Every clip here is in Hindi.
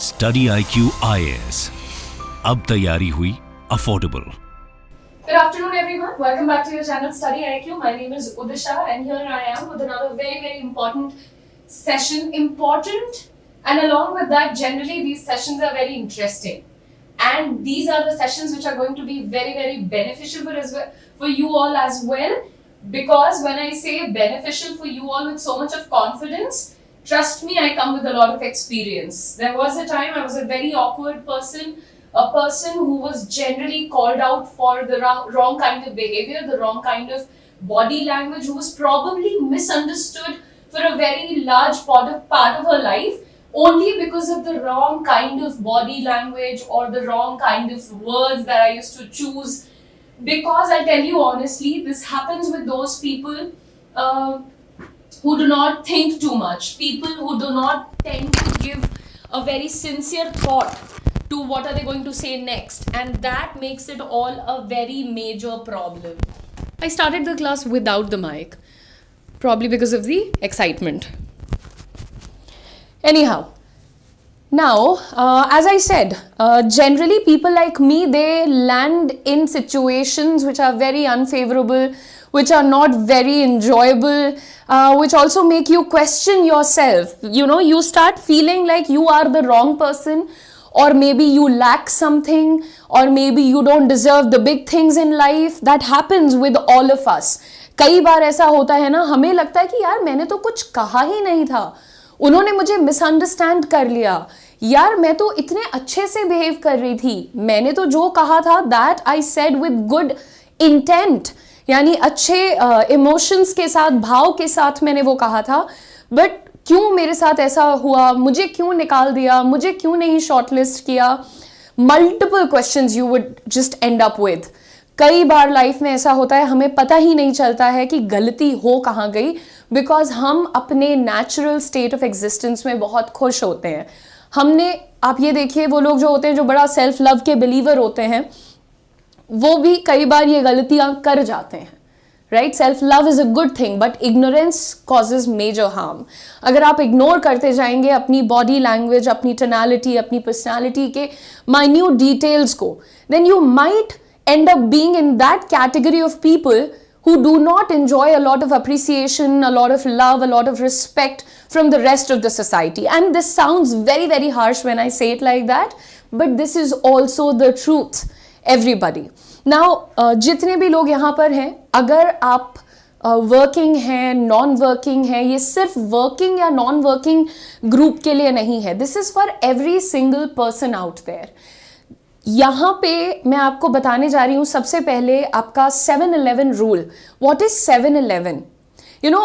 स्टडी IQ IAS, अब तैयारी हुई affordable. Good afternoon, everyone. Welcome back to your channel Study IQ. My name is Udisha, and here I am with another very important session. Important, and along with that, generally these sessions are very interesting, and these are the sessions which are going to be very beneficial for you all as well. Because when I say beneficial for you all with so much of confidence, trust me, I come with a lot of experience. There was a time I was a very awkward person. A person who was generally called out for the wrong kind of behavior, the wrong kind of body language, who was probably misunderstood for a very large part of her life only because of the wrong kind of body language or the wrong kind of words that I used to choose. Because I'll tell you honestly, this happens with those people who do not think too much, people who do not tend to give a very sincere thought to what are they going to say next, and that makes it all a very major problem. I started the class without the mic, probably because of the excitement. Anyhow, now as I said, generally people like me, they land in situations which are very unfavorable, which are not very enjoyable, which also make you question yourself. You know, you start feeling like you are the wrong person, or maybe you lack something, or maybe you don't deserve the big things in life. That happens with all of us. कई बार ऐसा होता है ना, हमें लगता है कि यार मैंने तो कुछ कहा ही नहीं था, उन्होंने मुझे मिसअंडरस्टैंड कर लिया, यार मैं तो इतने अच्छे से बिहेव कर रही थी, मैंने तो जो कहा था that I said with good intent, यानी अच्छे इमोशंस के साथ, भाव के साथ मैंने वो कहा था, बट क्यों मेरे साथ ऐसा हुआ, मुझे क्यों निकाल दिया, मुझे क्यों नहीं शॉर्टलिस्ट किया. Multiple questions you would just and up with. कई बार लाइफ में ऐसा होता है, हमें पता ही नहीं चलता है कि गलती हो कहाँ गई, बिकॉज हम अपने नेचुरल स्टेट ऑफ एग्जिस्टेंस में बहुत खुश होते हैं. हमने, आप ये देखिए, वो लोग जो होते हैं जो बड़ा सेल्फ लव के बिलीवर होते हैं, वो भी कई बार ये गलतियां कर जाते हैं. Right, self love is a good thing, but ignorance causes major harm. अगर आप इग्नोर करते जाएंगे अपनी बॉडी लैंग्वेज, अपनी टोनैलिटी, अपनी पर्सनैलिटी के माइन्यूट डिटेल्स को, then you might end up being in that category of people who do not enjoy a lot of appreciation, a lot of love, a lot of respect from the rest of the society. And this sounds very harsh when I say it like that, but this is also the truth, everybody. Now, जितने भी लोग यहाँ पर हैं, अगर आप वर्किंग हैं, नॉन वर्किंग हैं, ये सिर्फ वर्किंग या नॉन वर्किंग ग्रुप के लिए नहीं है, this is for every single person out there. यहाँ पे मैं आपको बताने जा रही हूँ सबसे पहले आपका 7-11 rule. What is 7-11? You know,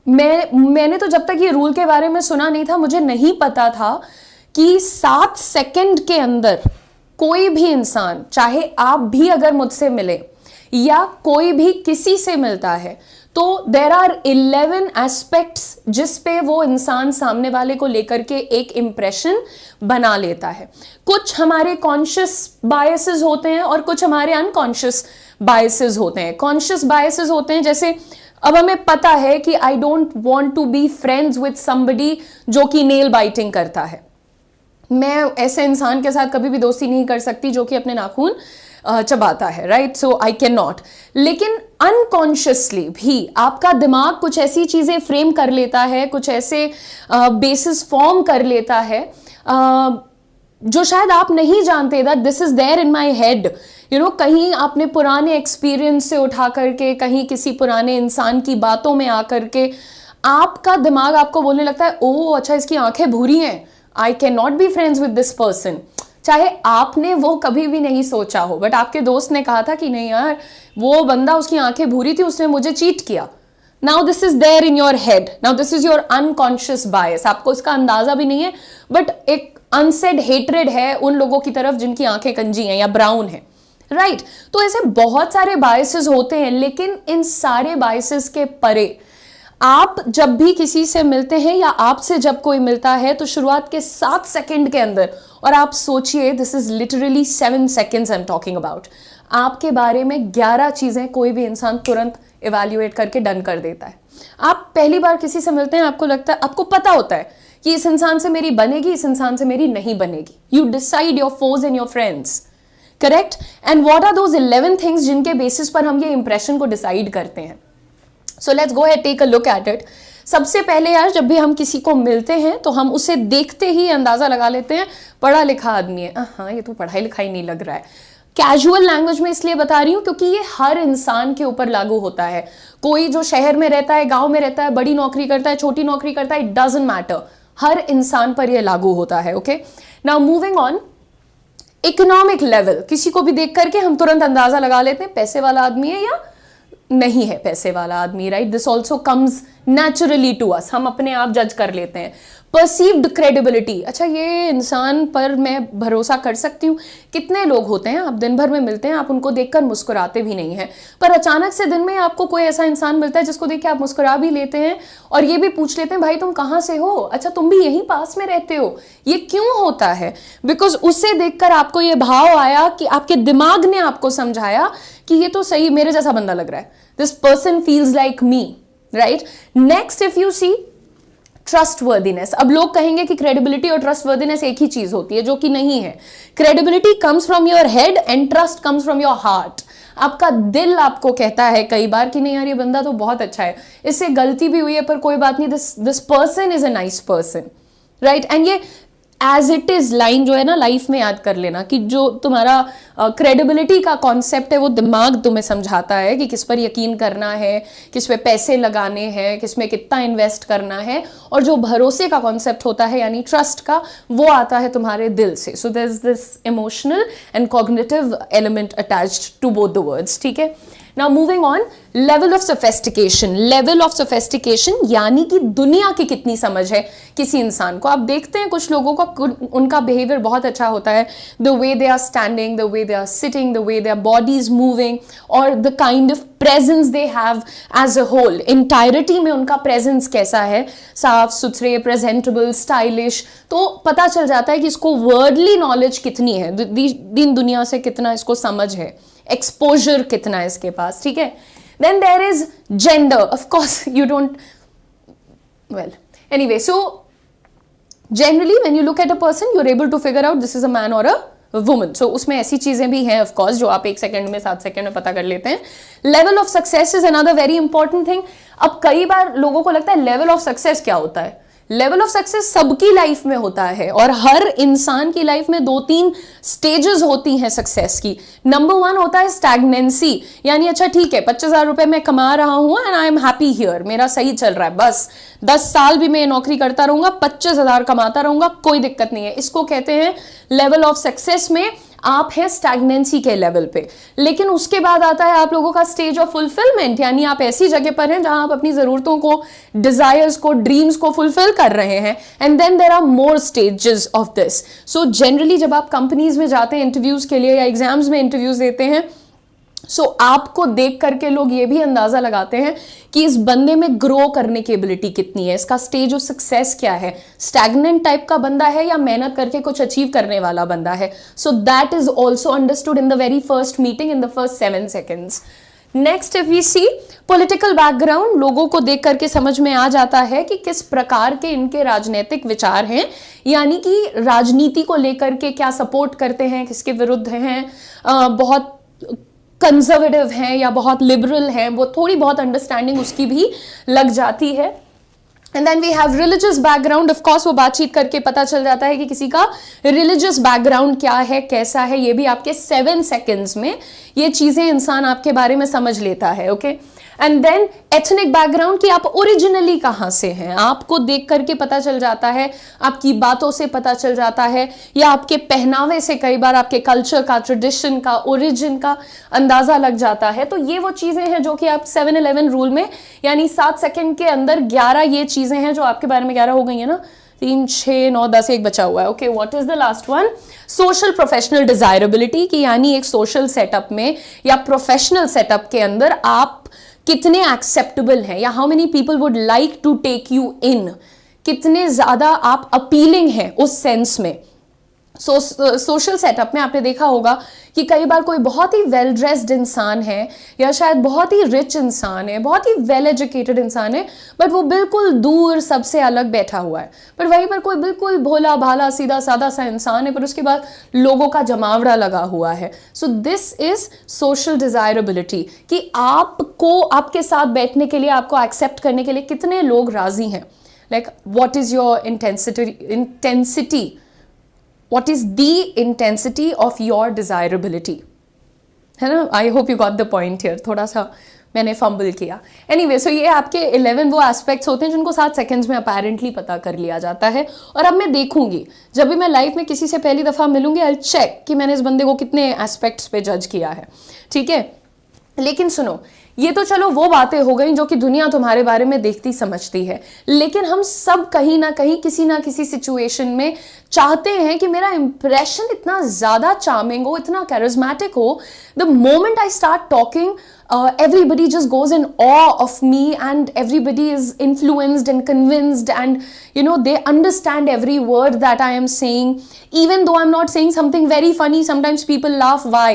मैंने तो जब तक ये रूल के बारे में सुना नहीं था, मुझे नहीं पता था कि 7 सेकंड के अंदर कोई भी इंसान, चाहे आप भी अगर मुझसे मिले या कोई भी किसी से मिलता है, तो देर आर 11 एस्पेक्ट्स जिस पे वो इंसान सामने वाले को लेकर के एक इंप्रेशन बना लेता है. कुछ हमारे कॉन्शियस बायसेस होते हैं और कुछ हमारे अनकॉन्शियस बायसेस होते हैं. कॉन्शियस बायसेस होते हैं, जैसे अब हमें पता है कि I don't want to be friends with somebody जो कि नेल बाइटिंग करता है. मैं ऐसे इंसान के साथ कभी भी दोस्ती नहीं कर सकती जो कि अपने नाखून चबाता है. Right, so I can not. लेकिन अनकॉन्शियसली भी आपका दिमाग कुछ ऐसी चीजें फ्रेम कर लेता है, कुछ ऐसे बेसिस फॉर्म कर लेता है जो शायद आप नहीं जानते, that this is there in my head. You know, कहीं आपने पुराने एक्सपीरियंस से उठा करके, कहीं किसी पुराने इंसान की बातों में आकर के आपका दिमाग आपको बोलने लगता है, ओह अच्छा, इसकी आंखें भूरी हैं, I can not be friends with this person. चाहे आपने वो कभी भी नहीं सोचा हो, बट आपके दोस्त ने कहा था कि नहीं यार, वो बंदा, उसकी आंखें भूरी थी, उसने मुझे चीट किया. Now this is there in your head. Now this is your unconscious bias. आपको इसका अंदाजा भी नहीं है, बट एक अनसेड हेट्रेड है उन लोगों की तरफ जिनकी आंखें कंजी हैं या ब्राउन है. राइट, तो ऐसे बहुत सारे बायसेस होते हैं, लेकिन इन सारे बायसेस के परे आप जब भी किसी से मिलते हैं या आपसे जब कोई मिलता है, तो शुरुआत के 7 सेकंड के अंदर, और आप सोचिए, this is literally 7 seconds I am talking about, आपके बारे में 11 चीजें कोई भी इंसान तुरंत इवैल्यूएट करके डन कर देता है. आप पहली बार किसी से मिलते हैं, आपको लगता है, आपको पता होता है कि इस इंसान से मेरी बनेगी, इस इंसान से मेरी नहीं बनेगी. You decide your force and your friends, correct? And what are those 11 things जिनके बेसिस पर हम ये इंप्रेशन को डिसाइड करते हैं? So let's go ahead, take a look at it. सबसे पहले यार, जब भी हम किसी को मिलते हैं तो हम उसे देखते ही अंदाजा लगा लेते हैं पढ़ा लिखा आदमी है. हाँ, ये तो पढ़ाई लिखाई नहीं लग रहा है. कैजुअल लैंग्वेज में इसलिए बता रही हूं क्योंकि ये हर इंसान के ऊपर लागू होता है. कोई जो शहर में रहता है, गांव में रहता है, बड़ी नौकरी करता है, छोटी नौकरी करता है, इट डजंट मैटर, हर इंसान पर यह लागू होता है. Okay, now moving on. Economic level, किसी को भी देख करके हम तुरंत अंदाजा लगा लेते हैं पैसे वाला आदमी है या नहीं है पैसे वाला आदमी, right? This also comes naturally to us, हम अपने आप जज कर लेते हैं. परसीव्ड क्रेडिबिलिटी, अच्छा ये इंसान पर मैं भरोसा कर सकती हूँ. कितने लोग होते हैं, आप दिन भर में मिलते हैं, आप उनको देखकर मुस्कुराते भी नहीं हैं, पर अचानक से दिन में आपको कोई ऐसा इंसान मिलता है जिसको देख के आप मुस्कुरा भी लेते हैं और ये भी पूछ लेते हैं भाई तुम कहाँ से हो, अच्छा तुम भी यहीं पास में रहते हो. ये क्यों होता है? बिकॉज उसे देखकर आपको ये भाव आया कि आपके दिमाग ने आपको समझाया कि ये तो सही मेरे जैसा बंदा लग रहा है, this person feels like me, right? Next, if you see trustworthiness. अब लोग कहेंगे कि क्रेडिबिलिटी और ट्रस्टवर्दीनेस एक ही चीज होती है, जो कि नहीं है. Credibility comes from your head and trust comes from your heart. आपका दिल आपको कहता है कई बार कि नहीं यार ये बंदा तो बहुत अच्छा है, इससे गलती भी हुई है पर कोई बात नहीं, this person is a nice person, right? And ये एज इट इज लाइन जो है ना, लाइफ में याद कर लेना कि जो तुम्हारा क्रेडिबिलिटी का कॉन्सेप्ट है वो दिमाग तुम्हें समझाता है कि किस पर यकीन करना है, किस पे पैसे लगाने हैं, किस में कितना इन्वेस्ट करना है. और जो भरोसे का कॉन्सेप्ट होता है यानी ट्रस्ट का, वो आता है तुम्हारे दिल से. So there is this emotional and cognitive element attached to both the words, ठीक है? Now moving on, level of sophistication. Level of sophistication यानी कि दुनिया की कितनी समझ है किसी इंसान को. आप देखते हैं कुछ लोगों का, उनका बिहेवियर बहुत अच्छा होता है. The way they are standing, the way they are sitting, the way their body is moving, और the kind of presence they have as a whole. Entirety में उनका presence कैसा है, साफ सुथरे, presentable, stylish, तो पता चल जाता है कि इसको worldly knowledge कितनी है, दीन दुनिया से कितना इसको समझ है, एक्सपोजर कितना है इसके पास, ठीक है? Then there is gender. Of course you don't, well anyway, so generally when you look at a person you are able to figure out this is a man or a woman. सो उसमें ऐसी चीजें भी हैं ऑफ कोर्स जो आप 1 सेकंड में 7 सेकंड में पता कर लेते हैं. Level of success is another very important thing. अब कई बार लोगों को लगता है लेवल ऑफ सक्सेस क्या होता है. लेवल ऑफ सक्सेस सबकी लाइफ में होता है और हर इंसान की लाइफ में 2-3 स्टेजेस होती हैं सक्सेस की. नंबर 1 होता है स्टैग्नेंसी, यानी अच्छा ठीक है 25,000 रुपए मैं कमा रहा हूं and I am happy here, मेरा सही चल रहा है, बस 10 साल भी मैं नौकरी करता रहूंगा, 25,000 कमाता रहूंगा, कोई दिक्कत नहीं है. इसको कहते हैं लेवल ऑफ सक्सेस में आप है स्टैग्नेंसी के लेवल पे. लेकिन उसके बाद आता है आप लोगों का स्टेज ऑफ फुलफिलमेंट, यानी आप ऐसी जगह पर हैं जहां आप अपनी जरूरतों को, डिजायर्स को, ड्रीम्स को फुलफिल कर रहे हैं. And then there are more stages of this. So generally जब आप कंपनीज में जाते हैं इंटरव्यूज के लिए या एग्जाम्स में इंटरव्यूज देते हैं, सो आपको देख करके लोग ये भी अंदाजा लगाते हैं कि इस बंदे में ग्रो करने की एबिलिटी कितनी है, इसका स्टेज ऑफ सक्सेस क्या है, स्टैग्नेंट टाइप का बंदा है या मेहनत करके कुछ अचीव करने वाला बंदा है. So that is also understood in the very first meeting, in the first 7 seconds. Next if we see political background, लोगों को देख करके समझ में आ जाता है कि किस प्रकार के इनके राजनीतिक विचार हैं, यानी कि राजनीति को लेकर के क्या सपोर्ट करते हैं, किसके विरुद्ध हैं, बहुत कंजर्वेटिव हैं या बहुत लिबरल हैं, वो थोड़ी बहुत अंडरस्टैंडिंग उसकी भी लग जाती है. And then we have religious background. Of course वो बातचीत करके पता चल जाता है कि किसी का रिलीजियस बैकग्राउंड क्या है, कैसा है, ये भी आपके 7 seconds में ये चीजें इंसान आपके बारे में समझ लेता है. Okay, and then ethnic background कि आप ओरिजिनली कहाँ से हैं, आपको देख करके पता चल जाता है, आपकी बातों से पता चल जाता है, या आपके पहनावे से कई बार आपके कल्चर का, ट्रेडिशन का, ओरिजिन का अंदाजा लग जाता है. तो ये वो चीजें हैं जो कि आप 7-11 रूल में, यानी 7 सेकंड के अंदर 11 ये चीजें हैं जो आपके बारे में 11 हो गई है ना, 3, 6, 9, 10, एक बचा हुआ है. Okay, what is the last one? Social professional desirability कि यानी एक सोशल सेटअप में या प्रोफेशनल सेटअप के अंदर आप कितने एक्सेप्टेबल हैं, या how many people would like to take you in, कितने ज्यादा आप अपीलिंग हैं उस सेंस में. सोशल सेटअप में आपने देखा होगा कि कई बार कोई बहुत ही वेल ड्रेस्ड इंसान है या शायद बहुत ही रिच इंसान है, बहुत ही वेल एजुकेटेड इंसान है, बट वो बिल्कुल दूर सबसे अलग बैठा हुआ है। पर वहीं पर कोई बिल्कुल भोला भाला सीधा सादा सा इंसान है, पर उसके बाद लोगों का जमावड़ा लगा हुआ है। So this is social desirability, कि आपको आपके साथ बैठने के लिए, आपको एक्सेप्ट करने के लिए कितने लोग राजी हैं। Like what is your intensity, what is the intensity of your desirability, है ना? I hope you got the point here. थोड़ा सा मैंने फंबल किया। एनीवे, सो ये आपके 11 वो एस्पेक्ट्स होते हैं जिनको 7 सेकंड्स में अपेरेंटली पता कर लिया जाता है। और अब मैं देखूंगी, जब भी मैं लाइफ में किसी से पहली दफ़ा मिलूंगी, आई चेक कि मैंने इस बंदे को कितने एस्पेक्ट्स पे जज किया है, ठीक है? लेकिन सुनो, ये तो चलो वो बातें हो गई जो कि दुनिया तुम्हारे बारे में देखती समझती है, लेकिन हम सब कहीं ना कहीं किसी ना किसी सिचुएशन में चाहते हैं कि मेरा इंप्रेशन इतना ज्यादा चार्मिंग हो, इतना कैरिज्मेटिक हो, the moment I start talking everybody just goes in awe of me and everybody is influenced and convinced and you know they understand every word that I am saying, even though I'm not saying something very funny. Sometimes people laugh. Why?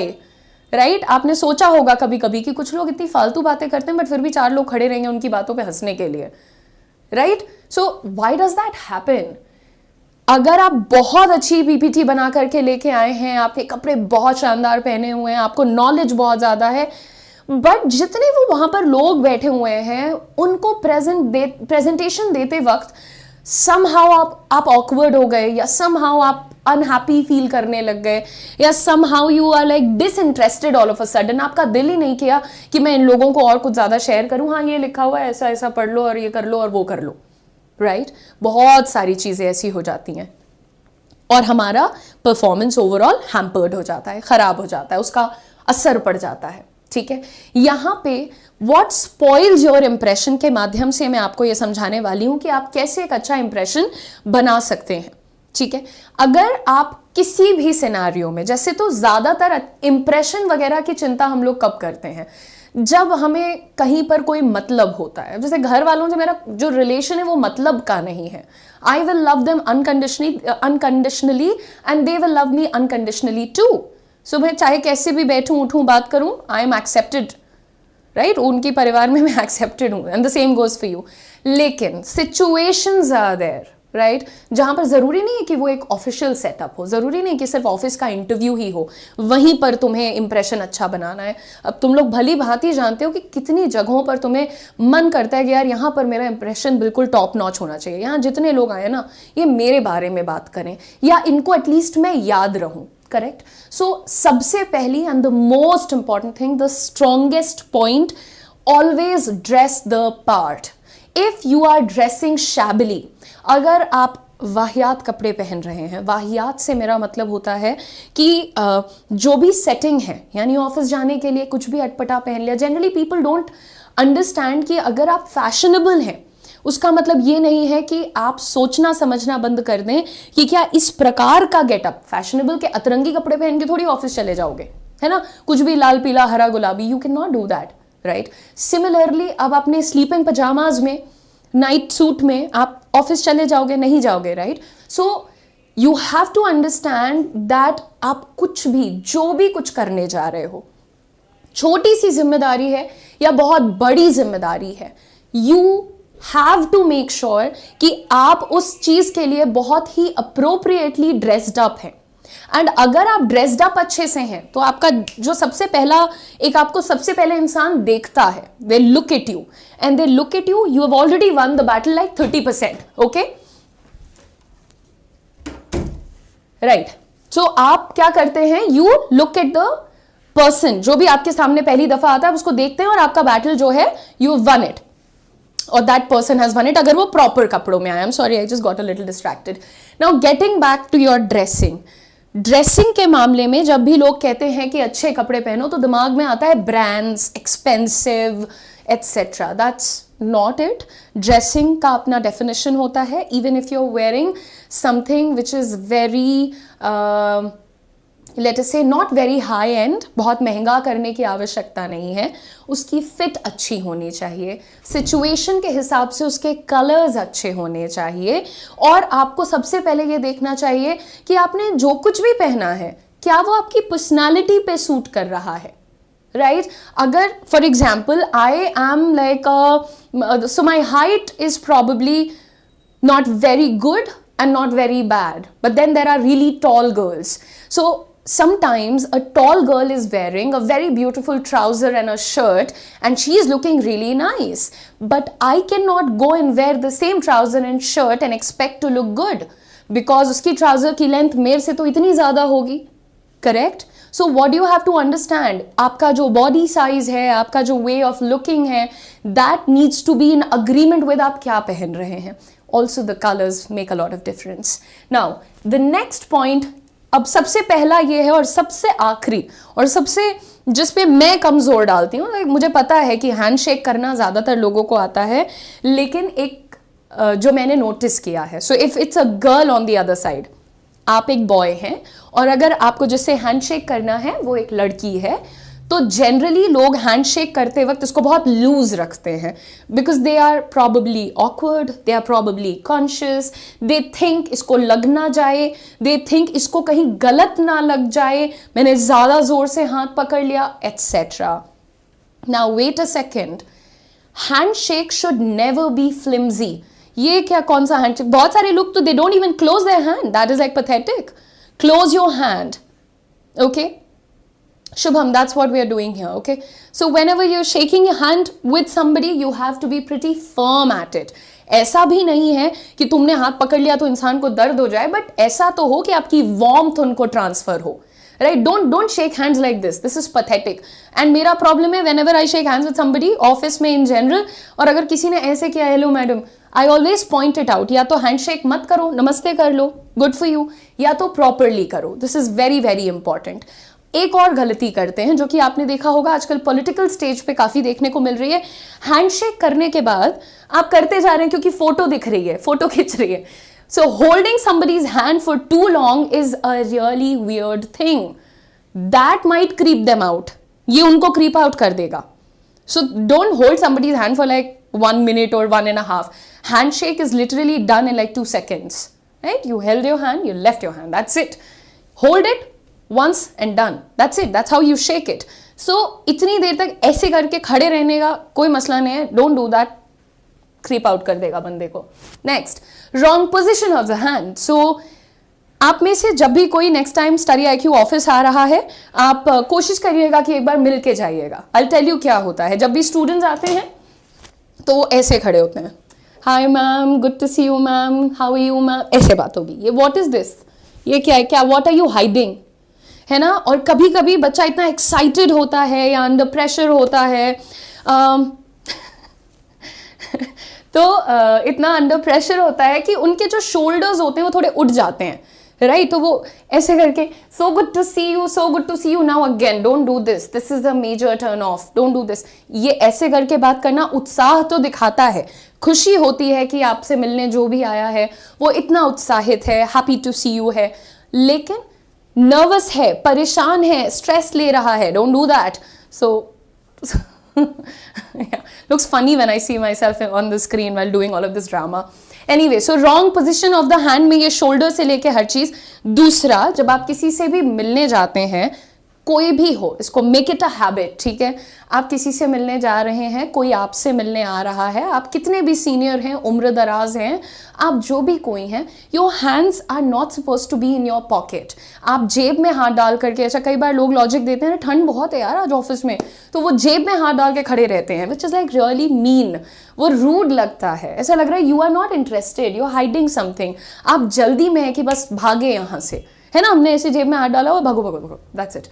Right आपने सोचा होगा कभी कभी कि कुछ लोग इतनी फालतू बातें करते हैं बट फिर भी 4 लोग खड़े रहेंगे उनकी बातों पे हंसने के लिए, right? So why does that happen? अगर आप बहुत अच्छी पीपीटी बना करके लेके आए हैं, आपके कपड़े बहुत शानदार पहने हुए हैं, आपको नॉलेज बहुत ज्यादा है, बट जितने वो वहां पर लोग बैठे हुए हैं उनको प्रेजेंटेशन देते वक्त समहाउ आप ऑकवर्ड हो गए, या समहाउ आप अनहैप्पी फील करने लग गए, या somehow you are like disinterested all of a sudden. आपका दिल ही नहीं किया कि मैं इन लोगों को और कुछ ज्यादा शेयर करूं, हाँ ये लिखा हुआ है ऐसा ऐसा पढ़ लो और ये कर लो और वो कर लो, राइट? बहुत सारी चीजें ऐसी हो जाती हैं और हमारा परफॉर्मेंस ओवरऑल हैम्पर्ड हो जाता है, खराब हो जाता है, उसका असर पड़ जाता है, ठीक है? यहां पे व्हाट स्पॉइल्स योर इंप्रेशन के माध्यम से मैं आपको यह समझाने वाली हूं कि आप कैसे एक अच्छा इंप्रेशन बना सकते हैं, ठीक है? अगर आप किसी भी सिनेरियो में, जैसे तो ज्यादातर इंप्रेशन वगैरह की चिंता हम लोग कब करते हैं, जब हमें कहीं पर कोई मतलब होता है। जैसे घर वालों से मेरा जो रिलेशन है वो मतलब का नहीं है, I will love them unconditionally and they will love me unconditionally too. So मैं चाहे कैसे भी बैठूं उठूं बात करूं, आई एम एक्सेप्टेड, राइट? उनके परिवार में मैं एक्सेप्टेड हूं and the same goes for you. लेकिन सिचुएशंस आर देयर, राइट? जहां पर जरूरी नहीं है कि वो एक ऑफिशियल सेटअप हो, जरूरी नहीं कि सिर्फ ऑफिस का इंटरव्यू ही हो, वहीं पर तुम्हें इंप्रेशन अच्छा बनाना है। अब तुम लोग भली भांति जानते हो कि कितनी जगहों पर तुम्हें मन करता है कि यार यहाँ पर मेरा इंप्रेशन बिल्कुल टॉप नॉच होना चाहिए, यहाँ जितने लोग आए ना ये मेरे बारे में बात करें, या इनको एटलीस्ट मैं याद रहूं, करेक्ट? सो सबसे पहली and the most important thing, the strongest point, always dress the part. If you are dressing shabbily, अगर आप वाहियात कपड़े पहन रहे हैं, वाहियात से मेरा मतलब होता है कि जो भी सेटिंग है, यानी ऑफिस जाने के लिए कुछ भी अटपटा पहन लिया, जनरली पीपल डोंट अंडरस्टैंड कि अगर आप फैशनेबल हैं उसका मतलब ये नहीं है कि आप सोचना समझना बंद कर दें कि क्या इस प्रकार का गेटअप, फैशनेबल के अतरंगी कपड़े पहन के थोड़ी ऑफिस चले जाओगे, है ना? कुछ भी लाल पीला हरा गुलाबी, you can not do that, right? Similarly अब अपने स्लीपिंग पजामाज में, नाइट सूट में आप ऑफिस चले जाओगे? नहीं जाओगे, right? So you have to understand that आप कुछ भी, जो भी कुछ करने जा रहे हो, छोटी सी जिम्मेदारी है या बहुत बड़ी जिम्मेदारी है, you have to make sure कि आप उस चीज के लिए बहुत ही अप्रोप्रिएटली ड्रेस्ड अप हैं। एंड अगर आप ड्रेस्ड अप अच्छे से हैं तो आपका जो सबसे पहला, एक आपको सबसे पहले इंसान देखता है, they look at you and they look at you, you have already won the battle like 30%, okay, right? So आप क्या करते हैं, you look at the person, जो भी आपके सामने पहली दफा आता है उसको देखते हैं और आपका बैटल जो है you one it, or that person has won it, अगर वो प्रॉपर कपड़ों में आया। I'm sorry, I just got a little distracted. Now getting back to your dressing. Dressing के मामले में जब भी लोग कहते हैं कि अच्छे कपड़े पहनो तो दिमाग में आता है brands, expensive, et cetera. That's not it. Dressing का अपना डेफिनेशन होता है। Even if you are wearing something which is very let us say not very high and, बहुत महंगा करने की आवश्यकता नहीं है, उसकी फिट अच्छी होनी चाहिए, सिचुएशन के हिसाब से उसके कलर्स अच्छे होने चाहिए, और आपको सबसे पहले ये देखना चाहिए कि आपने जो कुछ भी पहना है क्या वो आपकी पर्सनालिटी पे सूट कर रहा है, राइट? अगर for example I am like so my height is probably not very good and not very bad, but then there are really tall girls. So sometimes a tall girl is wearing a very beautiful trouser and a shirt and she is looking really nice, but I cannot go and wear the same trouser and shirt and expect to look good because uski trouser ki length mere se to itni zyada hogi, correct? So what do you have to understand, आपका जो body size है, आपका जो way of looking है, that needs to be in agreement with आप क्या पहन रहे हैं. Also the colors make a lot of difference. Now the next point, अब सबसे पहला ये है और सबसे आखिरी और सबसे जिस पे मैं कम जोर डालती हूँ, मुझे पता है कि हैंडशेक करना ज़्यादातर लोगों को आता है, लेकिन एक जो मैंने नोटिस किया है, so if it's a girl on the other side, आप एक बॉय हैं और अगर आपको जिससे हैंडशेक करना है वो एक लड़की है, तो जनरली लोग हैंडशेक करते वक्त इसको बहुत लूज रखते हैं because they are probably awkward, they are probably conscious, they think इसको लग ना जाए, दे थिंक इसको कहीं गलत ना लग जाए, मैंने ज़्यादा जोर से हाथ पकड़ लिया, et cetera. Now wait a second, handshake should never be flimsy. ये क्या, कौन सा हैंडशेक? बहुत सारे लोग तो they don't even close their hand, that is like pathetic. Close your hand, okay? Shubham, that's what we are doing here, okay? So whenever you're shaking your hand with somebody, you have to be pretty firm at it. ऐसा भी नहीं है कि तुमने हाथ पकड़ लिया तो इंसान को दर्द हो जाए, बट ऐसा तो हो कि आपकी वार्मथ उनको ट्रांसफर हो, right? Don't shake hands like this. This is pathetic. And मेरा प्रॉब्लम है whenever I shake hands with somebody, office में in general, और अगर किसी ने ऐसे किया, hello madam, I always point it out. या तो हैंडशेक मत करो, नमस्ते कर लो, गुड फॉर यू, या तो प्रॉपरली करो. This is very very important. एक और गलती करते हैं जो कि आपने देखा होगा आजकल पॉलिटिकल स्टेज पे काफी देखने को मिल रही है. हैंडशेक करने के बाद आप करते जा रहे हैं क्योंकि फोटो दिख रही है, फोटो खींच रही है. So holding somebody's hand for too long is a really weird thing. That might creep them out. ये उनको क्रीप आउट कर देगा. So don't hold somebody's hand for like 1 minute or 1.5. Handshake is literally done in like 2 seconds. Right? You held your hand, you left your hand. That's it. Hold it once and done. That's it. That's how you shake it. So इतनी देर तक ऐसे करके खड़े रहने का कोई मसला नहीं है. Don't do that. Creep out कर देगा बंदे को. Next, wrong position of the hand. So आप में से जब भी कोई next time study IQ office आ रहा है, आप कोशिश करिएगा कि एक बार मिल के जाइएगा. I'll tell you क्या होता है. जब भी स्टूडेंट्स आते हैं तो वो ऐसे खड़े होते हैं. Hi ma'am, good to see you ma'am, how are you ma'am, ऐसे बात होगी. ये व्हाट इज दिस, ये क्या है, क्या व्हाट आर यू हाइडिंग, है ना. और कभी कभी बच्चा इतना एक्साइटेड होता है या अंडर प्रेशर होता है तो इतना अंडर प्रेशर होता है कि उनके जो शोल्डर्स होते हैं वो थोड़े उठ जाते हैं, राइट. तो वो ऐसे करके so good to see you, so good to see you, now again, don't do this, this is the major turn off, don't do this. ये ऐसे करके बात करना उत्साह तो दिखाता है, खुशी होती है कि आपसे मिलने जो भी आया है वो इतना उत्साहित है, हैप्पी टू सी यू है, लेकिन नर्वस है, परेशान है, स्ट्रेस ले रहा है. Don't do that. So looks funny when I see myself on the screen while doing all of this drama. Anyway, so wrong position of the hand में ये shoulder से लेके हर चीज. दूसरा, जब आप किसी से भी मिलने जाते हैं, कोई भी हो, इसको मेक इट अ हैबिट, ठीक है. आप किसी से मिलने जा रहे हैं, कोई आपसे मिलने आ रहा है, आप कितने भी सीनियर हैं, उम्र दराज हैं, आप जो भी कोई हैं, your hands are not suppose to be in your pocket. आप जेब में हाथ डाल करके, ऐसा कई बार लोग लॉजिक देते हैं, ठंड बहुत है यार आज ऑफिस में, तो वो जेब में हाथ डाल के खड़े रहते हैं, which is like really mean. वो रूड लगता है, ऐसा लग रहा है you are not interested, you are hiding something. आप जल्दी में है कि बस भागे यहाँ से, है ना, हमने ऐसे जेब में हाथ डाला और भागो भागो भागो, दैट्स इट.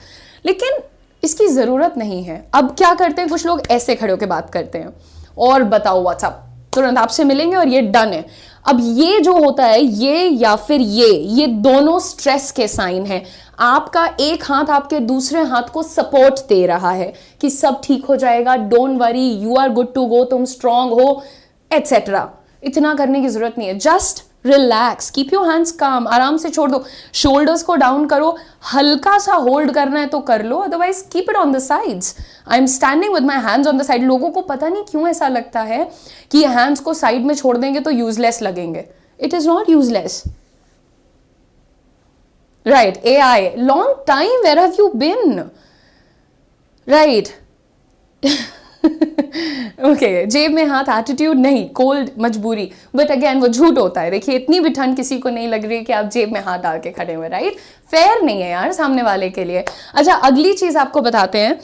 लेकिन इसकी ज़रूरत नहीं है. अब क्या करते हैं, कुछ लोग ऐसे खड़े होकर बात करते हैं, और बताओ व्हाट्सअप, तुरंत आपसे मिलेंगे और ये डन है. अब ये जो होता है, ये या फिर ये दोनों स्ट्रेस के साइन हैं. आपका एक हाथ आपके दूसरे हाथ को सपोर्ट दे रहा है कि सब ठीक हो जाएगा, don't worry, you are good to go, तुम स्ट्रांग हो, एटसेट्रा. इतना करने की जरूरत नहीं है. Just relax, keep your hands काम, आराम से छोड़ दो, शोल्डर्स को डाउन करो, हल्का सा होल्ड करना है तो कर लो, otherwise keep it on the sides. I am standing with my hands on the side. लोगों को पता नहीं क्यों ऐसा लगता है कि हैंड्स को साइड में छोड़ देंगे तो यूजलेस लगेंगे. It is not useless. Right, AI, long time, where have you been? Right. Okay, जेब में हाथ, एटीट्यूड नहीं, कोल्ड, मजबूरी. बट अगेन वो झूठ होता है. देखिए, इतनी भी ठंड किसी को नहीं लग रही है कि आप जेब में हाथ डाल के खड़े हुए. राइट, फेयर नहीं है यार सामने वाले के लिए. अच्छा, अगली चीज आपको बताते हैं.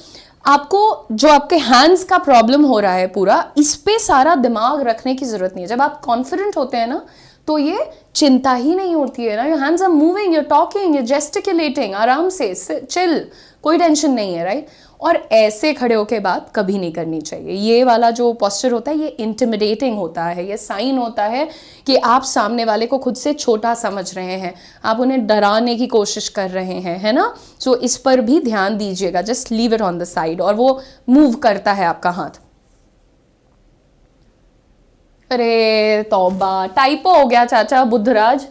आपको जो आपके हैंड्स का प्रॉब्लम हो रहा है पूरा, इस पे सारा दिमाग रखने की जरूरत नहीं है. जब आप कॉन्फिडेंट होते हैं ना तो ये चिंता ही नहीं होती है ना. Your hands are moving, you're talking, you're gesticulating, आराम से, चिल, कोई टेंशन नहीं है. राइट. और ऐसे खड़े होके बात कभी नहीं करनी चाहिए. ये वाला जो पोस्चर होता है ये इंटिमिडेटिंग होता है. ये साइन होता है कि आप सामने वाले को खुद से छोटा समझ रहे हैं, आप उन्हें डराने की कोशिश कर रहे हैं, है ना. सो इस पर भी ध्यान दीजिएगा. Just leave it on the side. और वो मूव करता है आपका हाथ. अरे तौबा, टाइपो हो गया चाचा बुद्धराज.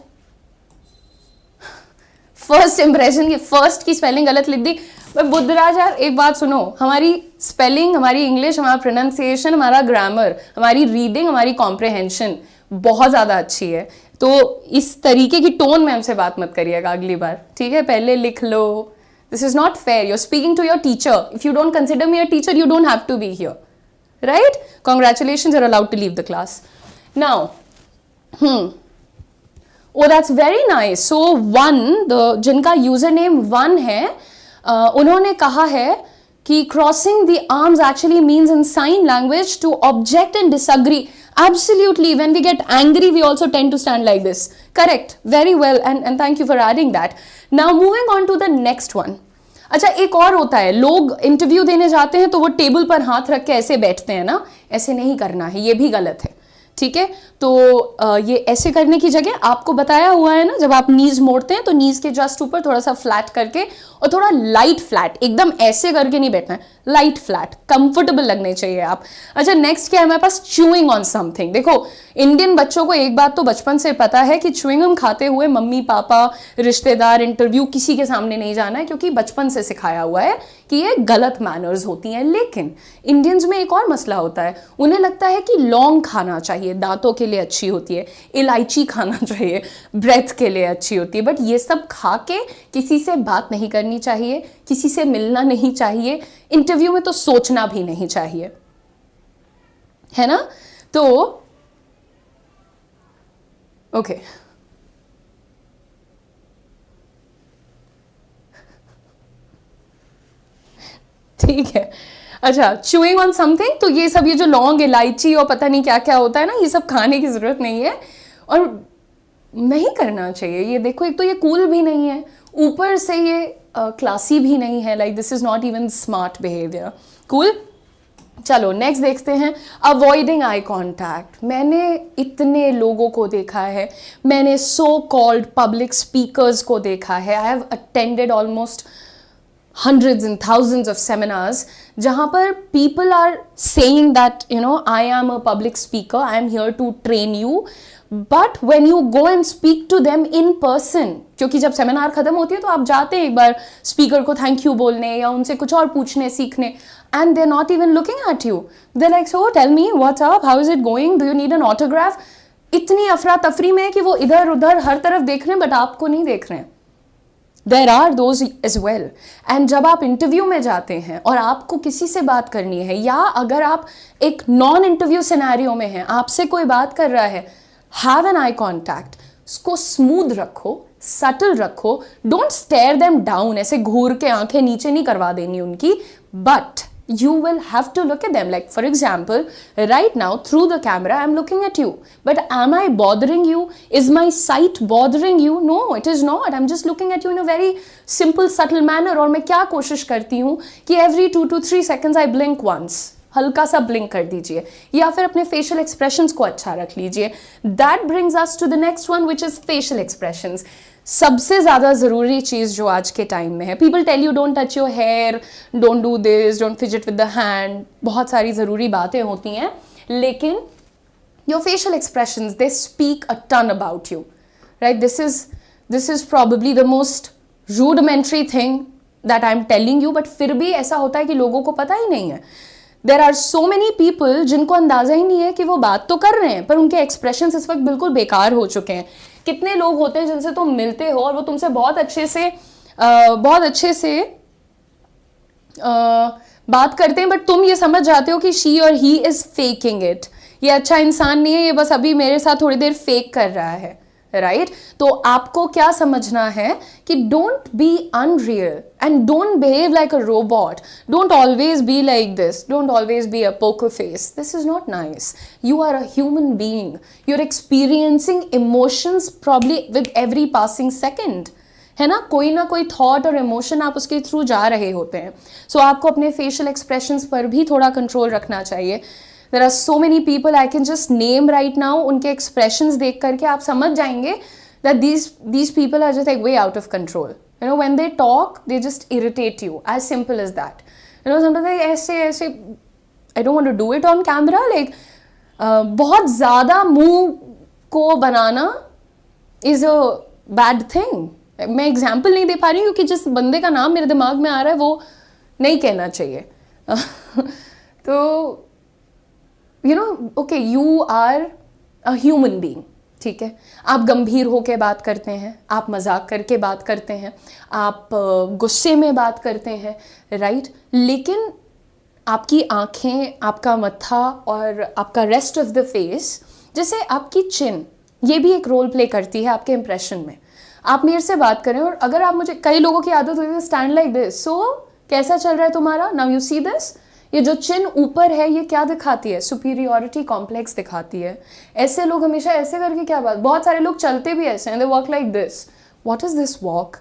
फर्स्ट इंप्रेशन की फर्स्ट की स्पेलिंग गलत लिख दी. बुद्धराज यार, एक बात सुनो, हमारी स्पेलिंग, हमारी इंग्लिश, हमारा प्रोनाउंसिएशन, हमारा ग्रामर, हमारी रीडिंग, हमारी कॉम्प्रिहेंशन बहुत ज़्यादा अच्छी है. तो इस तरीके की टोन में हमसे बात मत करिएगा अगली बार, ठीक है. पहले लिख लो. This is not fair. You are speaking to your teacher. If you don't consider me a teacher, you don't have to be here. Right? Congratulations, you're allowed to leave the class. Now, oh, that's very nice. So, जिनका username 1 है, उन्होंने कहा है कि crossing the arms actually means in sign language to object and disagree. Absolutely. When we get angry, we also tend to stand like this. Correct. Very well. And thank you for adding that. Now, moving on to the next one. अच्छा, एक और होता है, लोग इंटरव्यू देने जाते हैं तो वो टेबल पर हाथ रख के ऐसे बैठते हैं ना. ऐसे नहीं करना है, ये भी गलत है. ठीक है. तो ये ऐसे करने की जगह आपको बताया हुआ है ना, जब आप नीज मोड़ते हैं तो नीज के जस्ट ऊपर थोड़ा सा फ्लैट करके और थोड़ा लाइट फ्लैट, एकदम ऐसे करके नहीं बैठना है, लाइट फ्लैट, कंफर्टेबल लगने चाहिए आप. अच्छा, नेक्स्ट क्या है हमारे पास? Chewing on something. देखो, इंडियन बच्चों को एक बात तो बचपन से पता है कि च्यूइंगम खाते हुए मम्मी पापा, रिश्तेदार, इंटरव्यू, किसी के सामने नहीं जाना है, क्योंकि बचपन से सिखाया हुआ है कि ये गलत मैनर्स होती हैं. लेकिन इंडियंस में एक और मसला होता है, उन्हें लगता है कि लौंग खाना चाहिए, दांतों के लिए अच्छी होती है, इलायची खाना चाहिए, ब्रेथ के लिए अच्छी होती है. बट ये सब खा के किसी से बात नहीं करनी चाहिए, किसी से मिलना नहीं चाहिए, इंटरव्यू में तो सोचना भी नहीं चाहिए, है ना. तो ओके, ठीक है. अच्छा, च्यूइंग ऑन समथिंग, तो ये सब, ये जो लौंग, इलायची और पता नहीं क्या क्या होता है ना, ये सब खाने की जरूरत नहीं है और नहीं करना चाहिए. ये देखो, एक तो ये कूल भी नहीं है, ऊपर से ये क्लासी भी नहीं है. Like this is not even smart behaviour. Cool. चलो नेक्स्ट देखते हैं. Avoiding eye contact. मैंने इतने लोगों को देखा है, मैंने सो कॉल्ड पब्लिक स्पीकर्स को देखा है. I have attended almost hundreds and thousands of seminars जहाँ पर people are saying that, you know, I am a public speaker, I am here to train you, but when you go and speak to them in person, क्योंकि जब सेमिनार खत्म होती है तो आप जाते हैं एक बार स्पीकर को थैंक यू बोलने या उनसे कुछ और पूछने सीखने, and they're not even looking at you. They're like, so tell me what's up, how is it going, do you need an autograph. इतनी अफरा तफरी में है कि वो इधर उधर हर तरफ देख रहे हैं बट आपको नहीं देख रहे हैं. There are those as well. And जब आप इंटरव्यू में जाते हैं और आपको किसी से बात करनी है, या अगर आप एक नॉन इंटरव्यू सिनेरियो में हैं, आपसे कोई बात कर रहा है, हैव एन आई कॉन्टैक्ट. उसको स्मूथ रखो, सटल रखो. डोंट स्टेयर देम डाउन, ऐसे घूर के आंखें नीचे नहीं करवा देनी उनकी, but you will have to look at them. Like for example, right now through the camera I'm looking at you, but am I bothering you? Is my sight bothering you? No, it is not. I'm just looking at you in a very simple subtle manner. और मैं क्या कोशिश करती हूँ कि every 2 to 3 seconds I blink once. हल्का सा ब्लिंक कर दीजिए, या फिर अपने फेशियल एक्सप्रेशंस को अच्छा रख लीजिए. That brings us to the next one, which is facial expressions. सबसे ज़्यादा ज़रूरी चीज़ जो आज के टाइम में है, people tell you don't touch your hair, don't do this, don't fidget with the hand, बहुत सारी ज़रूरी बातें होती हैं, लेकिन your facial expressions, they speak a ton about you, right? This is probably the most rudimentary thing that I'm telling you, but फिर भी ऐसा होता है कि लोगों को पता ही नहीं है. There are so many people जिनको अंदाजा ही नहीं है कि वो बात तो कर रहे हैं पर उनके expressions इस वक्त बिल्कुल बेकार हो चुके हैं. कितने लोग होते हैं जिनसे तुम मिलते हो और वो तुमसे बहुत अच्छे से बात करते हैं, बट तुम ये समझ जाते हो कि शी और ही इज फेकिंग इट. ये अच्छा इंसान नहीं है, ये बस अभी मेरे साथ थोड़ी देर फेक कर रहा है, राइट? तो आपको क्या समझना है कि don't be unreal and don't behave like a robot. Don't always be like this. Don't always be a poker face. This is not nice. You are a human being. You are experiencing emotions probably with every passing second, है ना? कोई ना कोई थॉट और इमोशन आप उसके थ्रू जा रहे होते हैं. सो आपको अपने फेशियल एक्सप्रेशंस पर भी थोड़ा कंट्रोल रखना चाहिए. There are so many people I can just name right now. उनके एक्सप्रेशंस देख करके आप समझ जाएंगे that these people are just like way out of control. You know, when they talk they just irritate you. As simple as that. You know, sometimes ऐसे I don't want to do it on camera, like बहुत ज़्यादा मुंह को बनाना इज़ अ बैड थिंग. मैं एग्जाम्पल नहीं दे पा रही हूँ क्योंकि जिस बंदे का नाम मेरे दिमाग में आ रहा है वो नहीं कहना चाहिए. तो you know, okay, you are a human being, ठीक है? आप गंभीर होकर बात करते हैं, आप मजाक करके बात करते हैं, आप गुस्से में बात करते हैं, राइट? लेकिन आपकी आंखें, आपका मत्था और आपका रेस्ट ऑफ द फेस, जैसे आपकी चिन, ये भी एक रोल प्ले करती है आपके इंप्रेशन में. आप मेरे से बात करें और अगर आप मुझे, कई लोगों की आदत होती है स्टैंड लाइक दिस. सो कैसा चल रहा है तुम्हारा? Now you see this. ये जो चिन ऊपर है ये क्या दिखाती है? सुपीरियोरिटी कॉम्प्लेक्स दिखाती है. ऐसे लोग हमेशा ऐसे करके क्या बात, बहुत सारे लोग चलते भी ऐसे हैं, they walk like this. What is this walk?